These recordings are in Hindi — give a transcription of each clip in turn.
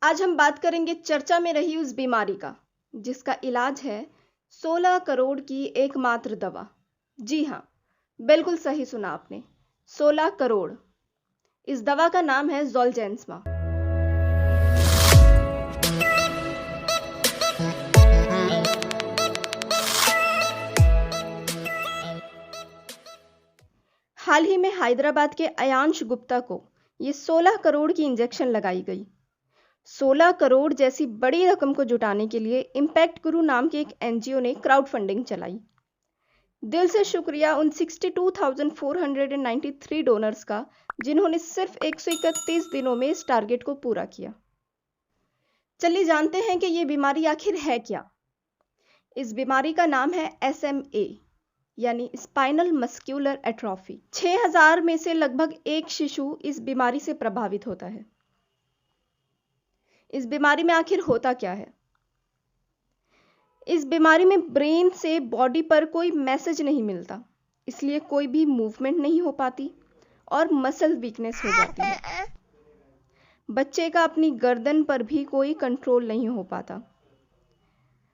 आज हम बात करेंगे चर्चा में रही उस बीमारी का जिसका इलाज है 16 करोड़ की एकमात्र दवा। जी हाँ, बिल्कुल सही सुना आपने, 16 करोड़। इस दवा का नाम है ज़ोलजेंस्मा। हाल ही में हैदराबाद के अयांश गुप्ता को ये 16 करोड़ की इंजेक्शन लगाई गई। 16 करोड़ जैसी बड़ी रकम को जुटाने के लिए इम्पैक्ट गुरु नाम के एक एनजीओ ने क्राउड फंडिंग चलाई। दिल से शुक्रिया उन 62,493 डोनर्स का जिन्होंने सिर्फ 131 दिनों में इस टारगेट को पूरा किया। चलिए जानते हैं कि ये बीमारी आखिर है क्या। इस बीमारी का नाम है SMA यानी स्पाइनल मस्क्यूलर एट्रोफी। 6000 में से लगभग एक शिशु इस बीमारी से प्रभावित होता है। इस बीमारी में आखिर होता क्या है? इस बीमारी में ब्रेन से बॉडी पर कोई मैसेज नहीं मिलता, इसलिए कोई भी मूवमेंट नहीं हो पाती और मसल वीकनेस हो जाती है। बच्चे का अपनी गर्दन पर भी कोई कंट्रोल नहीं हो पाता।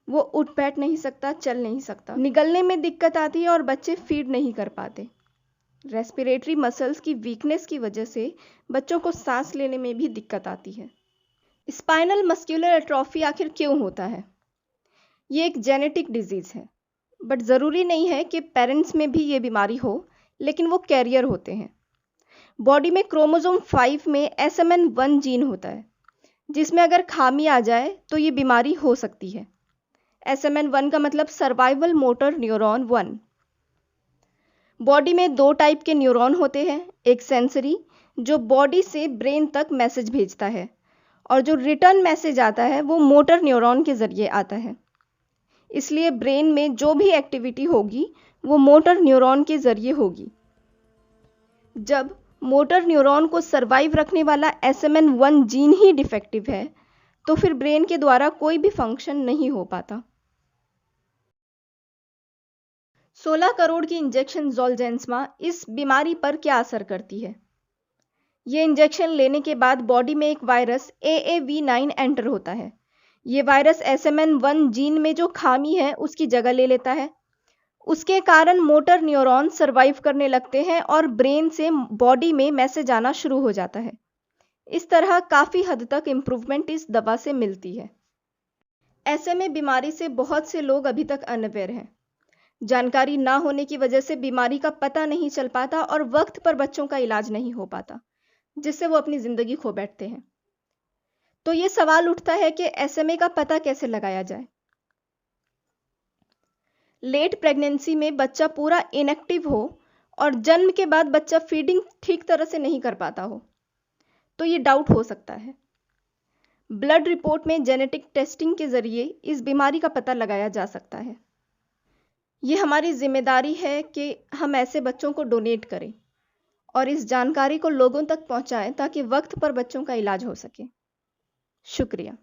वो उठ बैठ नहीं सकता, चल नहीं सकता। निगलने में दिक्कत आती है और बच्चे फीड नहीं कर पाते। रेस्पिरेटरी मसल्स की वीकनेस की वजह से बच्चों को सांस लेने में भी दिक्कत आती है। स्पाइनल मस्क्यूलर एट्रोफी आखिर क्यों होता है? ये एक जेनेटिक डिजीज़ है, बट ज़रूरी नहीं है कि पेरेंट्स में भी ये बीमारी हो, लेकिन वो कैरियर होते हैं। बॉडी में क्रोमोसोम 5 में SMN1 जीन होता है, जिसमें अगर खामी आ जाए तो ये बीमारी हो सकती है। SMN1 का मतलब सर्वाइवल मोटर न्यूरॉन 1। बॉडी में 2 टाइप के न्यूरॉन होते हैं, एक सेंसरी जो बॉडी से ब्रेन तक मैसेज भेजता है, और जो रिटर्न मैसेज आता है वो मोटर न्यूरॉन के ज़रिए आता है। इसलिए ब्रेन में जो भी एक्टिविटी होगी वो मोटर न्यूरॉन के ज़रिए होगी। जब मोटर न्यूरॉन को सर्वाइव रखने वाला SMN1 जीन ही डिफेक्टिव है तो फिर ब्रेन के द्वारा कोई भी फंक्शन नहीं हो पाता। 16 करोड़ की इंजेक्शन ज़ोलजेंस्मा इस बीमारी पर क्या असर करती है? ये इंजेक्शन लेने के बाद बॉडी में एक वायरस AAV9 एंटर होता है। ये वायरस SMN1 जीन में जो खामी है उसकी जगह ले लेता है। उसके कारण मोटर न्यूरॉन सर्वाइव करने लगते हैं और ब्रेन से बॉडी में मैसेज आना शुरू हो जाता है। इस तरह काफ़ी हद तक इम्प्रूवमेंट इस दवा से मिलती है। SMA बीमारी से बहुत से लोग अभी तक अनअवेयर हैं। जानकारी ना होने की वजह से बीमारी का पता नहीं चल पाता और वक्त पर बच्चों का इलाज नहीं हो पाता, जिससे वो अपनी ज़िंदगी खो बैठते हैं। तो ये सवाल उठता है कि SMA का पता कैसे लगाया जाए। लेट प्रेगनेंसी में बच्चा पूरा इनएक्टिव हो और जन्म के बाद बच्चा फीडिंग ठीक तरह से नहीं कर पाता हो, तो ये डाउट हो सकता है। ब्लड रिपोर्ट में जेनेटिक टेस्टिंग के जरिए इस बीमारी का पता लगाया जा सकता है। ये हमारी जिम्मेदारी है कि हम ऐसे बच्चों को डोनेट करें और इस जानकारी को लोगों तक पहुंचाएं ताकि वक्त पर बच्चों का इलाज हो सके। शुक्रिया।